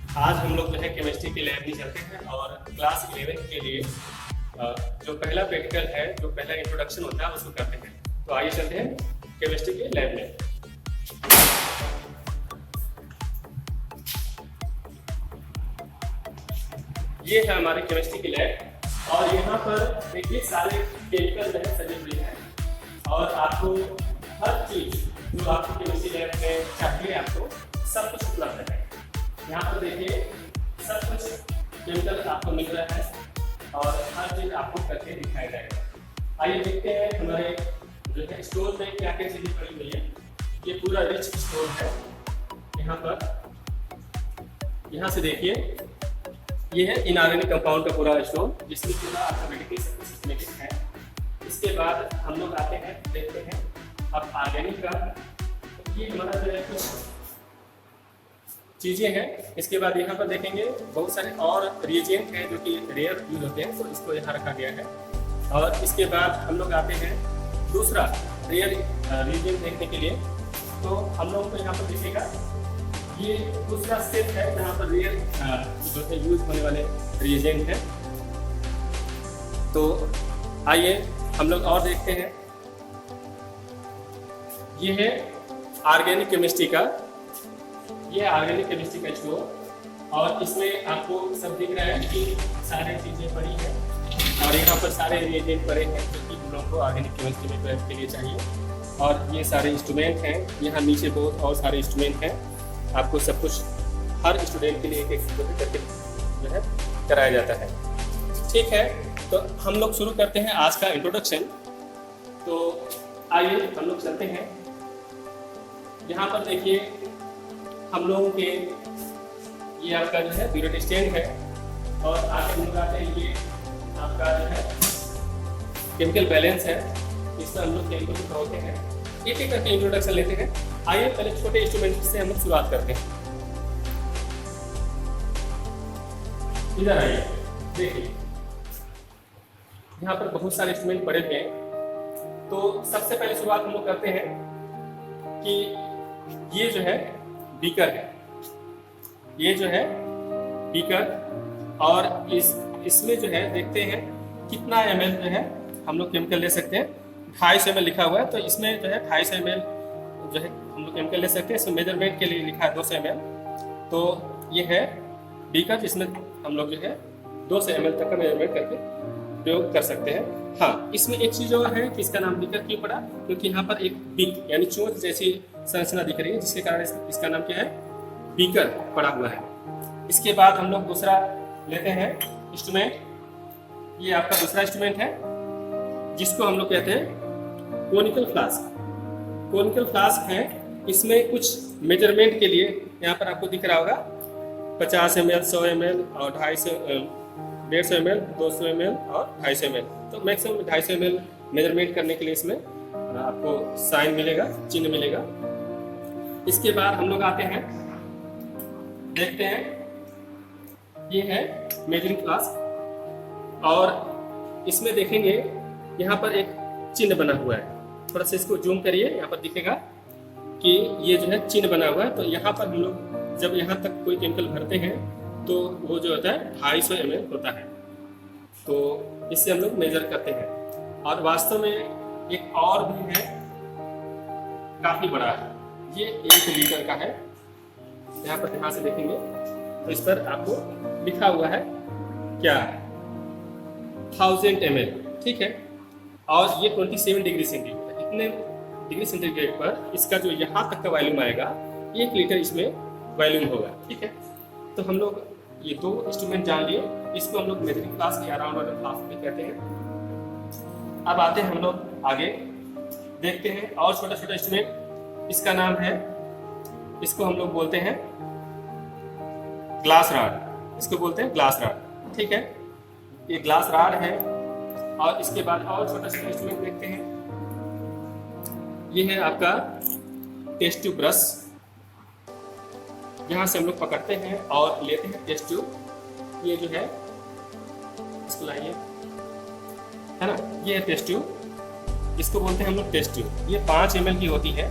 आज हम लोग जो है केमिस्ट्री के लैब में चलते हैं और क्लास 11 के लिए जो पहला प्रैक्टिकल है, जो पहला इंट्रोडक्शन होता है उसको करते हैं। तो आइए चलते हैं केमिस्ट्री के लैब में। ये है हमारी केमिस्ट्री की लैब और यहाँ पर देखिए सारे केमिकल जो है सजे हुए हैं और आपको हर चीज जो आपको केमिस्ट्री लैब में चाहिए आपको सब कुछ उपलब्ध है। यहाँ पर देखिए सब कुछ केमिकल आपको मिल रहा है और हर चीज आपको करके दिखाया जाएगा। आइए देखते हैं हमारे जो है स्टोर में क्या क्या चीजें पड़ी हुई है। ये पूरा रिच स्टोर है। यहाँ पर यहाँ से देखिए ये है इनऑर्गेनिक कंपाउंड का पूरा स्टोर जिसमें पूरा आपका मेडिकल सिस्टमेटिक है। इसके बाद हम लोग आते हैं देखते हैं अब ऑर्गेनिक का। ये हमारा जो है कुछ चीज़ें हैं। इसके बाद यहाँ पर देखेंगे बहुत सारे और रिएजेंट हैं जो कि रेयर यूज होते हैं, तो इसको यहाँ रखा गया है। और इसके बाद हम लोग आते हैं दूसरा रेयर रिएजेंट देखने के लिए। तो हम लोगों को यहाँ पर दिखेगा ये दूसरा सेट है जहाँ पर रेयर जो है यूज होने वाले रिएजेंट हैं। तो आइए हम लोग और देखते हैं। ये है ऑर्गेनिक केमिस्ट्री का, ये ऑर्गेनिक केमिस्ट्री का स्टोर और इसमें आपको सब दिख रहा है कि सारी चीज़ें पड़ी हैं और यहाँ पर सारे रिएजेंट पड़े हैं जो कि हम लोग को ऑर्गेनिक केमिस्ट्री में प्रयोग के लिए चाहिए। और ये सारे इंस्ट्रूमेंट हैं, यहाँ नीचे बहुत और सारे इंस्ट्रूमेंट हैं। आपको सब कुछ हर स्टूडेंट के लिए एक एक करके जो है कराया जाता है। ठीक है, तो हम लोग शुरू करते हैं आज का इंट्रोडक्शन। तो आइए हम लोग चलते हैं। यहाँ पर देखिए हम लोगों के ये आपका जो है ब्यूरेट स्टैंड है और आगे हम लोग आते हैं ये आपका जो है केमिकल बैलेंस है। इसमें हम लोग केमिकल को होते हैं, एक एक करके इंट्रोडक्शन लेते हैं। आइए पहले छोटे इंस्ट्रूमेंट से हम लोग शुरुआत करते हैं। इधर आइए देखिए यहाँ पर बहुत सारे इंस्ट्रूमेंट पड़े हुए हैं। तो सबसे पहले शुरुआत हम लोग करते हैं कि ये जो है बीकर है, ये जो है बीकर और इसमें जो है देखते हैं कितना ml जो है हम लोग केमिकल ले सकते हैं। 250 ml लिखा हुआ है, तो इसमें जो है 250 ml जो है हम लोग केमिकल ले सकते हैं। इसमें मेजरमेंट के लिए लिखा है 200 ml। तो ये है बीकर जिसमें हम लोग जो है 200 ml तक का मेजरमेंट करके प्रयोग कर सकते हैं। हाँ, इसमें एक चीज़ और है कि इसका नाम बीकर क्यों पड़ा, क्योंकि यहाँ पर एक बीक यानी चोंच जैसी संरचना दिख रही है जिसके कारण इसका नाम क्या है, बीकर पड़ा हुआ है। इसके बाद हम लोग दूसरा लेते हैं इंस्ट्रूमेंट। ये आपका दूसरा इंस्ट्रूमेंट है जिसको हम लोग कहते हैं कोनिकल फ्लास्क। कोनिकल फ्लास्क है, इसमें कुछ मेजरमेंट के लिए यहाँ पर आपको दिख रहा होगा 50 ml, 100 ml और 150 ml, 200 ml और 250 ml। तो मैक्सिमम 250 ml मेजरमेंट करने के लिए इसमें आपको साइन मिलेगा, चिन्ह मिलेगा। इसके बाद हम लोग आते हैं देखते हैं ये है मेजरिंग फ्लास्क और इसमें देखेंगे यहाँ पर एक चिन्ह बना हुआ है। थोड़ा सा इसको जूम करिए, यहाँ पर दिखेगा कि ये जो है चिन्ह बना हुआ है। तो यहाँ पर हम लोग जब यहाँ तक कोई केमिकल भरते हैं तो वो जो होता है 250 ml होता है। तो इससे हम लोग मेजर करते हैं और वास्तव में एक और भी है, काफ़ी बड़ा है, ये 1 लीटर का है। यहाँ पर ध्यान से देखेंगे तो इस पर आपको लिखा हुआ है क्या, 1000 ml। ठीक है, और ये 27 डिग्री सेंटीग्रेड, इतने डिग्री सेंटीग्रेड पर इसका जो यहाँ तक का वॉल्यूम आएगा 1 लीटर इसमें वॉल्यूम होगा। ठीक है, तो हम लोग ये 2 इंस्ट्रूमेंट जान लिए। इसको हम लोग मेजरिंग फ्लास्क या राउंड वाटर फ्लास्क भी कहते हैं। अब आते हैं हम लोग आगे देखते हैं और छोटा छोटा इंस्ट्रूमेंट। इसका नाम है, इसको हम लोग बोलते हैं ग्लास रॉड, इसको बोलते हैं ग्लास रॉड। ठीक है, ये ग्लास रॉड है। और इसके बाद और छोटा छोटा इंस्ट्रूमेंट देखते हैं। ये है आपका टेस्ट ट्यूब ब्रश, यहाँ से हम लोग पकड़ते हैं और लेते हैं टेस्ट ट्यूब। ये जो है इसको लाइए, है ना, ये है टेस्ट ट्यूब, इसको बोलते हैं हम लोग टेस्ट ट्यूब। ये 5 ml की होती है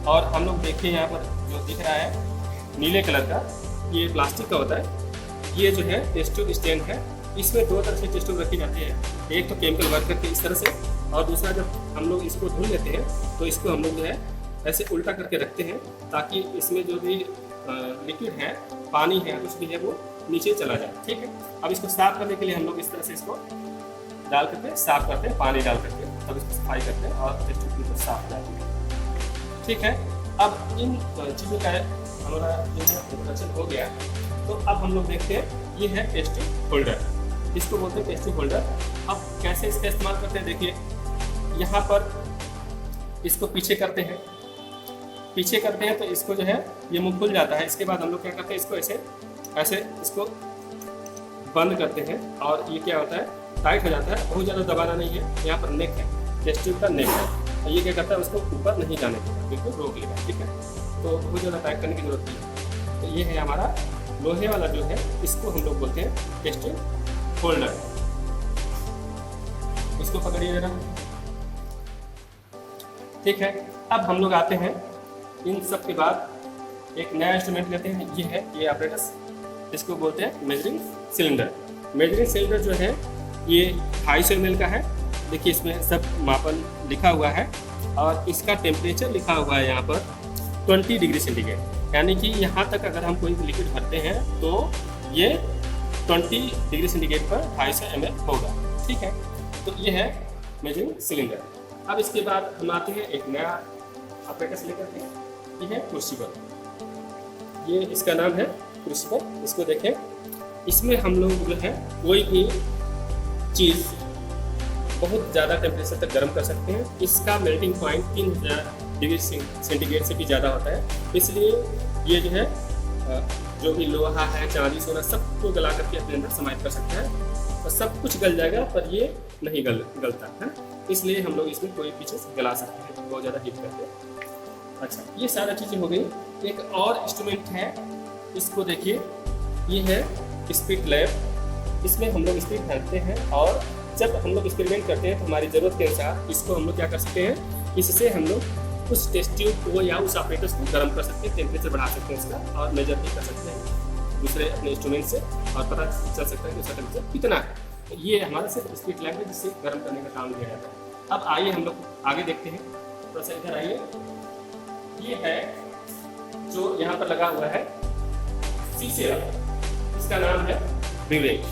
और हम लोग देखिए यहाँ पर जो दिख रहा है नीले कलर का, ये प्लास्टिक का होता है। ये जो है टेस्ट ट्यूब स्टैंड है, इसमें दो तरह से टेस्ट ट्यूब रखी जाती है। एक तो केमिकल वर्क करके इस तरह से, और दूसरा जब हम लोग इसको धुल लेते हैं तो इसको हम लोग जो है ऐसे उल्टा करके रखते हैं, ताकि इसमें जो भी लिक्विड है, पानी है, कुछ भी है, वो नीचे चला जाए। ठीक है, अब इसको साफ करने के लिए हम लोग इस तरह से इसको डाल करके साफ करते हैं, पानी डाल करके, तब इसको सफाई करते हैं और टेस्ट ट्यूब को साफ करते हैं। ठीक है, अब इन चीज़ों का हमारा जो है इंट्रोडक्शन हो गया, तो अब हम लोग देखते हैं ये है टेस्ट ट्यूब होल्डर, इसको बोलते हैं टेस्ट ट्यूब होल्डर। अब कैसे इसका इस्तेमाल करते हैं, देखिए यहाँ पर इसको पीछे करते हैं तो इसको जो है ये मुंह खुल जाता है। इसके बाद हम लोग क्या करते हैं, इसको ऐसे ऐसे इसको बंद करते हैं और ये क्या होता है, टाइट हो जाता है। बहुत ज़्यादा दबाना नहीं है, यहाँ पर नेक है, टेस्ट ट्यूब का नेक है, ये क्या करता है, उसको ऊपर नहीं जाने देगा, बिल्कुल रोक लेगा। ठीक है, तो बहुत ज़्यादा टाइट करने की जरूरत नहीं है। तो ये है हमारा लोहे वाला जो है, इसको हम लोग बोलते हैं टेस्ट ट्यूब होल्डर। इसको पकड़िए जरा। ठीक है, अब हम लोग आते हैं इन सब के बाद एक नया इंस्ट्रूमेंट लेते हैं, ये है ये ऑपरेटस, इसको बोलते हैं मेजरिंग सिलेंडर। मेजरिंग सिलेंडर जो है ये 250 ml का है। देखिए इसमें सब मापन लिखा हुआ है और इसका टेम्परेचर लिखा हुआ है यहाँ पर 20 डिग्री सेंटीग्रेड, यानी कि यहाँ तक अगर हम कोई भी लिक्विड भरते हैं तो ये 20 डिग्री सेंटीग्रेड पर 250 ml होगा। ठीक है, तो ये है मेजरिंग सिलेंडर। अब इसके बाद हम आते हैं एक नया ऑपरेटस लेकर के, ये है क्रूसिबल। ये इसका नाम है क्रूसिबल। इसको देखें, इसमें हम लोग जो है कोई भी चीज़ बहुत ज़्यादा टेम्परेचर तक गर्म कर सकते हैं। इसका मेल्टिंग पॉइंट 3000 डिग्री सेंटीग्रेड से भी ज़्यादा होता है, इसलिए ये जो है जो भी लोहा है, चांदी, सोना, सबको गला करके अपने अंदर समाहित कर सकता है और सब कुछ गल जाएगा, पर ये नहीं गलता है, इसलिए हम लोग इसमें कोई पीछे से गला सकते हैं, बहुत ज़्यादा हीट करके। अच्छा, ये सारा चीज़ें हो गई। एक और इंस्ट्रूमेंट है, इसको देखिए, ये है स्पीड लैब। इसमें हम लोग स्पीड भरते हैं और जब हम लोग एक्सपेरिमेंट करते हैं तो हमारी ज़रूरत के अनुसार इसको हम लोग क्या कर सकते हैं, इससे हम लोग उस टेस्ट ट्यूब को या उस ऑपरेटर्स को गर्म कर सकते हैं, टेम्परेचर बढ़ा सकते हैं उसका, और मेजर भी कर सकते हैं दूसरे अपने इंस्ट्रूमेंट से, और पता चल सकता है कि उसका टेम्परेचर कितना है। ये हमारा सिर्फ स्पीड लैब है, जिससे गर्म करने का काम किया जाता है। अब आइए हम लोग आगे देखते हैं, थोड़ा सा इधर आइए। ये है जो यहाँ पर लगा हुआ है शीशे वाला, इसका नाम है ब्यूरेक,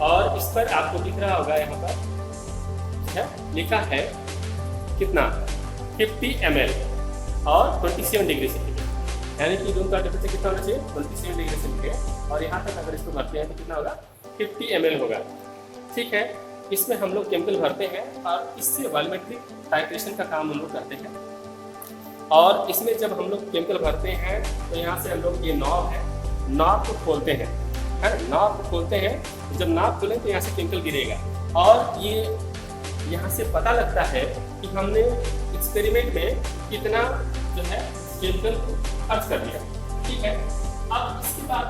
और इस पर आपको दिख रहा होगा यहाँ पर लिखा है कितना, 50 ml और 27 डिग्री सेंटीग्रेड, यानी कि रूम का टेम्परेचर कितना होना चाहिए, 27 डिग्री सेंटीग्रेड, और यहाँ तक अगर इसको भरते हैं तो कितना होगा, 50 ml होगा। ठीक है, इसमें हम लोग केमिकल भरते हैं और इससे वॉल्यूमेट्रिक टाइट्रेशन का काम हम लोग करते हैं। और इसमें जब हम लोग केमिकल भरते हैं तो यहाँ से हम लोग ये नॉब है, नॉब को खोलते हैं, है ना, नॉब को खोलते हैं। जब नॉब खोलें तो यहाँ से केमिकल गिरेगा, और ये यहाँ से पता लगता है कि हमने एक्सपेरिमेंट में कितना जो है केमिकल खर्च कर दिया। ठीक है, अब इसके बाद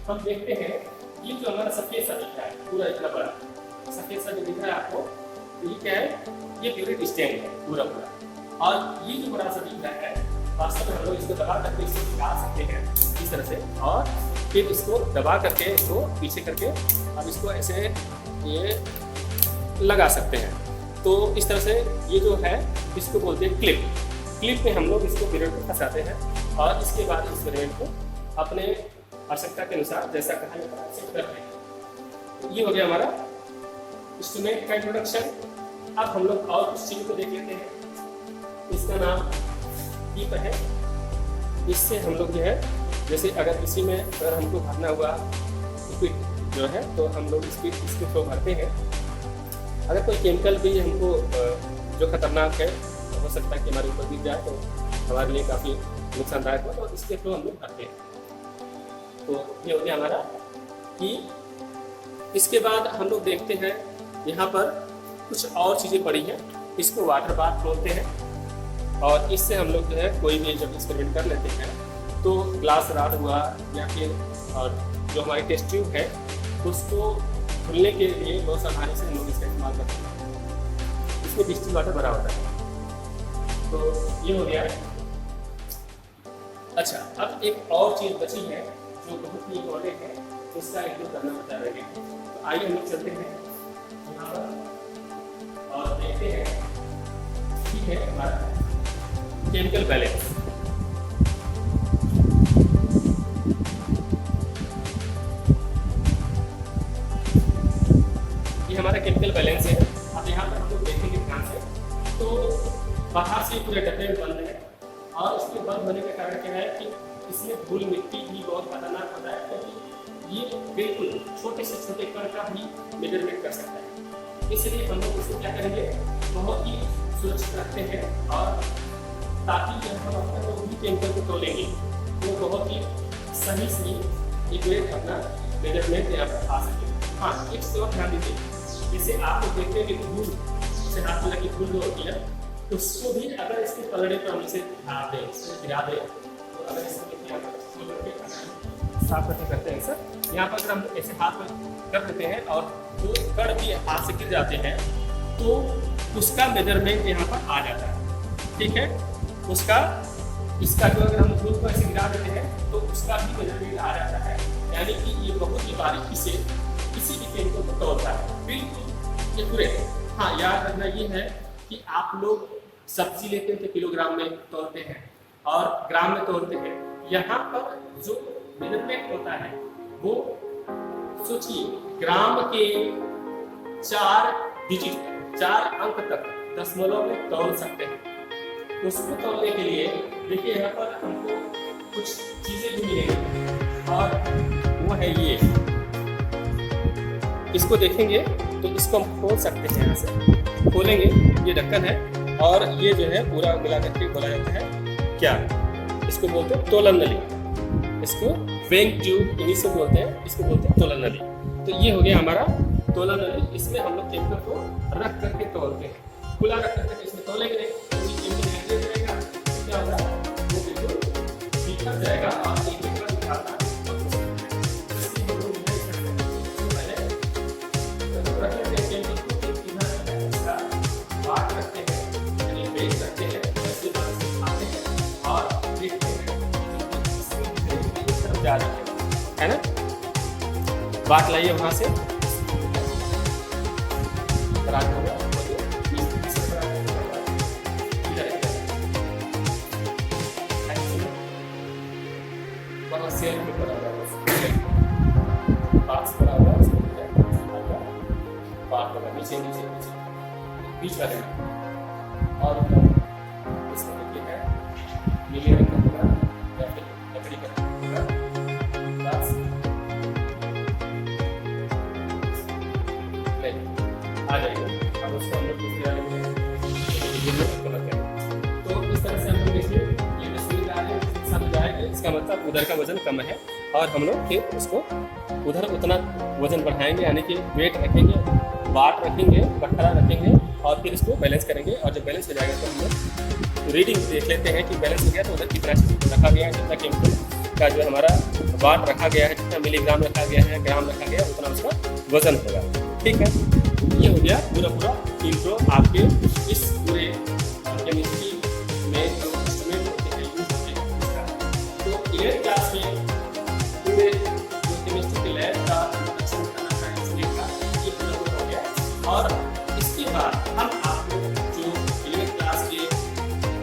हम देखते हैं, ये जो हमारा सफेद सा दिख रहा है, पूरा इतना बड़ा सफेद सा जो दिख रहा है आपको, ये क्या है, ये प्यूरिट स्टैंड है पूरा, और ये जो बड़ा सा दिख रहा है, वास्तव में हम लोग इसको दबा करके इसको निकाल सकते हैं इस तरह से, और फिर इसको दबा करके इसको पीछे करके अब इसको ऐसे ये लगा सकते हैं। तो इस तरह से ये जो है इसको बोलते हैं क्लिप। क्लिप में हम लोग इसको पिरियड में फंसाते हैं और इसके बाद इस पिरियड को अपने आवश्यकता के अनुसार जैसा कहा जाता है सेट करते हैं। तो ये हो गया हमारा इंस्ट्रूमेंट का इंट्रोडक्शन। अब हम लोग और कुछ चीज़ों को देख लेते हैं। इसका नाम कीप है। इससे हम लोग जो है, जैसे अगर इसी में अगर हमको भरना हुआ लिक्विड जो है तो हम लोग इसके थ्रू भरते हैं। अगर कोई केमिकल भी हमको जो खतरनाक है, हो सकता है कि हमारे ऊपर गिर जाए तो हमारे लिए काफ़ी नुकसानदायक हो, तो इसके थ्रू हम लोग भरते हैं। तो ये हो गया हमारा कि इसके बाद हम लोग देखते हैं यहाँ पर कुछ और चीज़ें पड़ी हैं। इसको वाटर बाथ बोलते हैं, और इससे हम लोग जो है कोई भी जब एक्सपेरिमेंट कर लेते हैं तो ग्लास रॉड हुआ या फिर और जो हमारी टेस्ट ट्यूब है उसको खुलने के लिए बहुत सावधानी से हम लोग इसका इस्तेमाल करते हैं। इसमें डिस्टिल वाटर भरा होता है। तो ये हो गया। अच्छा, अब एक और चीज़ बची है जो बहुत ही इम्पोर्टेंट है उसका इंक्लूड करना बता रहे हैं। तो आइए हम लोग चलते हैं यहाँ पर और देखते हैं कि है हमारा केमिकल बैलेंस। ये हमारा केमिकल बैलेंस है। अब यहाँ पर हम लोग देखेंगे ध्यान से, तो बाहर से पूरे डब्बे में बंद है और इसके बंद होने का कारण क्या है कि इसमें धूल मिट्टी भी बहुत खतरनाक होता है, क्योंकि ये बिल्कुल छोटे से छोटे कण का भी मेजरमेंट कर सकता है। इसलिए हम लोग इसको क्या करेंगे, बहुत ही सुरक्षित रखते हैं और ताकि जब हम अपना जो भी केमिकल को तोलेंगे वो बहुत ही सही से एक्यूरेट अपना मेजरमेंट यहाँ पर आ सके। हाँ, एक चीज़ और ध्यान दीजिए, जैसे आप लोग देखते हैं कि धूल से हाथ में लगी धूल जो होती है उसको भी अगर इसके पलड़े पर हम इसे गिरा दें तो अगर इसको साफ करते हैं सर, यहाँ पर अगर हम ऐसे हाथ में कर देते हैं और वो कण भी हाथ से गिर जाते हैं तो उसका मेजरमेंट यहाँ पर आ जाता है। ठीक है, उसका इसका जो अगर हम धूल को ऐसे गिरा देते हैं तो उसका भी मेजरमेंट आ जाता है, यानी कि ये बहुत ही बारीकी से किसी भी केमिकल को तोड़ता है, बिल्कुल एक्यूरेट। हाँ, याद रखना ये है कि आप लोग सब्जी लेते हैं तो किलोग्राम में तोड़ते हैं और ग्राम में तोड़ते हैं। यहाँ पर जो मेजरमेंट होता है वो सोचिए ग्राम के 4 डिजिट 4 अंक तक दशमलव में तोड़ सकते हैं। उसको तोड़ने के लिए देखिए यहाँ पर हमको कुछ चीजें भी मिलेंगी और वो है ये, इसको देखेंगे तो इसको हम खोल सकते हैं। यहाँ से खोलेंगे, ये ढक्कन है और ये जो है पूरा मिला करके बोला जाता है क्या, इसको बोलते हैं तोलन नली, इसको वेंग ट्यूब इंग्लिश से बोलते हैं, इसको बोलते हैं तोलन नली। तो ये हो गया हमारा तोलन नली, इसमें हम लोग केमिकल को रख करके तोलते हैं। खुला रख करके इसमें तोलेंगे नहीं तो ये केमिकल एंट्री रहेगा, क्या होगा वो बिल्कुल बिखर जाएगा और एक एक बार निकालना है ना। बात लाइए वहां से नीचे नीचे नीचे बीच वाले और इसमें देखिए है नीले रंग का पूरा या फिर लकड़ी का पूरा ग्लास आ जाएगा। अब उसको हम लोग दूसरे वाले में कलर करेंगे। तो इस तरह से हम लोग देखिए ये तस्वीर आ रही है, समझ आएगा इसका मतलब उधर का वजन कम है और हम लोग फिर उसको उधर उतना वजन बढ़ाएंगे, यानी कि वेट रखेंगे, बाट रखेंगे, बटखरा रखेंगे और फिर इसको बैलेंस करेंगे। और जब बैलेंस हो जाएगा तो हम लोग रीडिंग देख लेते हैं कि बैलेंस हो गया तो उधर कितना रखा गया है, जितना केमिकल का जो हमारा बाट रखा गया है, जितना मिलीग्राम रखा गया है, ग्राम रखा गया, उतना उसका वजन होगा। ठीक है, ये हो गया पूरा इंट्रो आपके इस पूरे केमिस्ट्री में जो इंस्ट्रूमेंट होते हैं यूज होते हैं उसका। तो 8th क्लास में पूरे जो केमिस्ट्री के लैब का इंट्रोडक्शन करना था इंस्ट्रूमेंट का ये पूरा हो गया। और इसके बाद हम आपको जो 11th क्लास के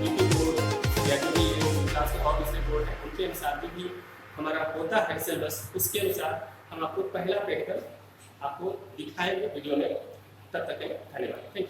यूपी बोर्ड या जो भी 11th क्लास के और दूसरे बोर्ड हैं उनके अनुसार भी हमारा होता है सिलेबस, उसके अनुसार हम आपको पहला प्रैक्टिकल आपको दिखाएंगे वीडियो में। तब तक के धन्यवाद। Thank you.